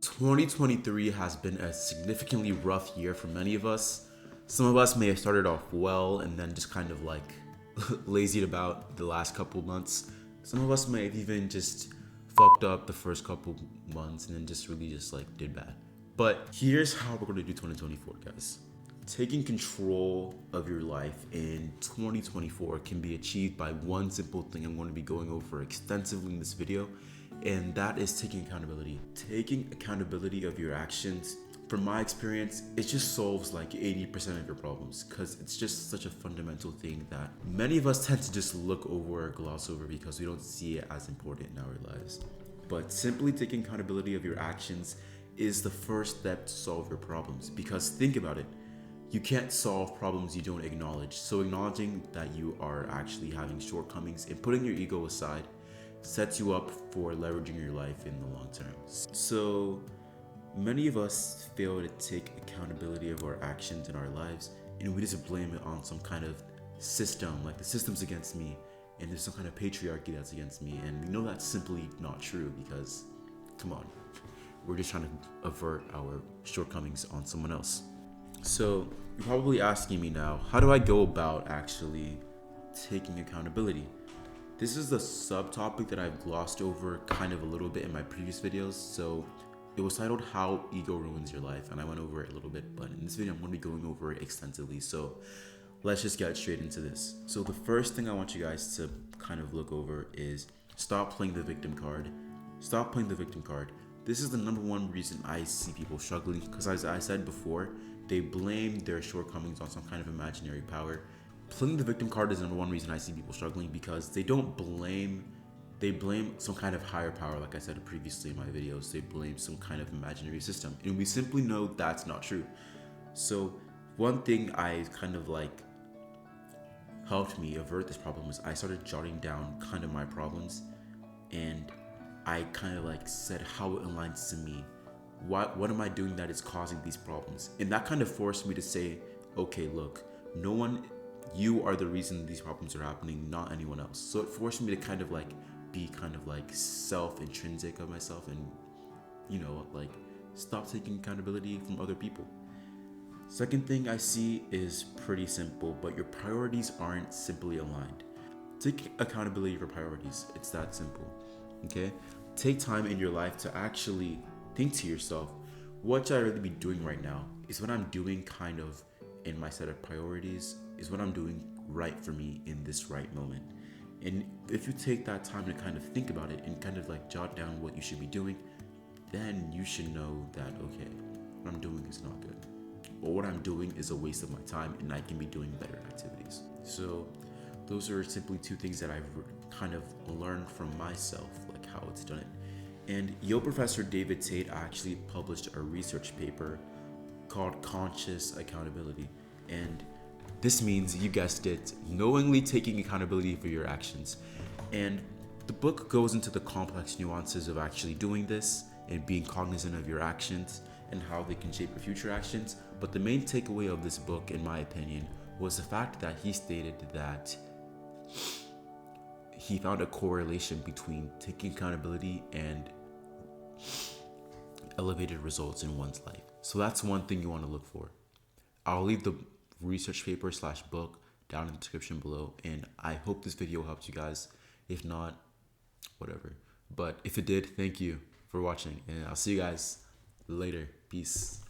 2023 has been a significantly rough year for many of us. Some of us may have started off well and then just kind of like lazied about the last couple months. Some of us may have even just fucked up the first couple months and then just really just like did bad. But here's how we're gonna do 2024, guys. Taking control of your life in 2024 can be achieved by one simple thing I'm going to be going over extensively in this video, and that is taking accountability. Taking accountability of your actions, from my experience, it just solves like 80% of your problems because it's just such a fundamental thing that many of us tend to just look over or gloss over because we don't see it as important in our lives. But simply taking accountability of your actions is the first step to solve your problems, because think about it. You can't solve problems you don't acknowledge. So acknowledging that you are actually having shortcomings and putting your ego aside sets you up for leveraging your life in the long term. So many of us fail to take accountability of our actions in our lives, and we just blame it on some kind of system, like the system's against me and there's some kind of patriarchy that's against me. And we know that's simply not true because, come on, we're just trying to avert our shortcomings on someone else. So you're probably asking me now, how do I go about actually taking accountability? This is the subtopic that I've glossed over kind of a little bit in my previous videos. So it was titled How Ego Ruins Your Life, and I went over it a little bit, but in this video I'm going to be going over it extensively. So let's just get straight into this. So the first thing I want you guys to kind of look over is stop playing the victim card. Stop playing the victim card. This is the number one reason I see people struggling, because as I said before, they blame their shortcomings on some kind of imaginary power. Playing the victim card is the number one reason I see people struggling, because they blame some kind of higher power. Like I said previously in my videos, they blame some kind of imaginary system, and we simply know that's not true. So one thing I kind of like helped me avert this problem was I started jotting down kind of my problems, and I kind of like said how it aligns to me. What am I doing that is causing these problems? And that kind of forced me to say, okay, look, you are the reason these problems are happening, not anyone else. So it forced me to kind of like be kind of like self-intrinsic of myself and, like stop taking accountability from other people. Second thing I see is pretty simple, but your priorities aren't simply aligned. Take accountability for priorities. It's that simple. Okay? Take time in your life to actually think to yourself, what should I really be doing right now? Is what I'm doing kind of in my set of priorities, is what I'm doing right for me in this right moment? And if you take that time to kind of think about it and kind of like jot down what you should be doing, then you should know that, okay, what I'm doing is not good. Or what I'm doing is a waste of my time and I can be doing better activities. So those are simply two things that I've kind of learned from myself, like how it's done it. And Yale professor David Tate actually published a research paper called Conscious Accountability. And this means, you guessed it, knowingly taking accountability for your actions. And the book goes into the complex nuances of actually doing this and being cognizant of your actions and how they can shape your future actions. But the main takeaway of this book, in my opinion, was the fact that he stated that he found a correlation between taking accountability and elevated results in one's life. So that's one thing you want to look for. I'll leave the research paper / book down in the description below, and I hope this video helped you guys. If not, whatever. But if it did, thank you for watching, and I'll see you guys later. Peace.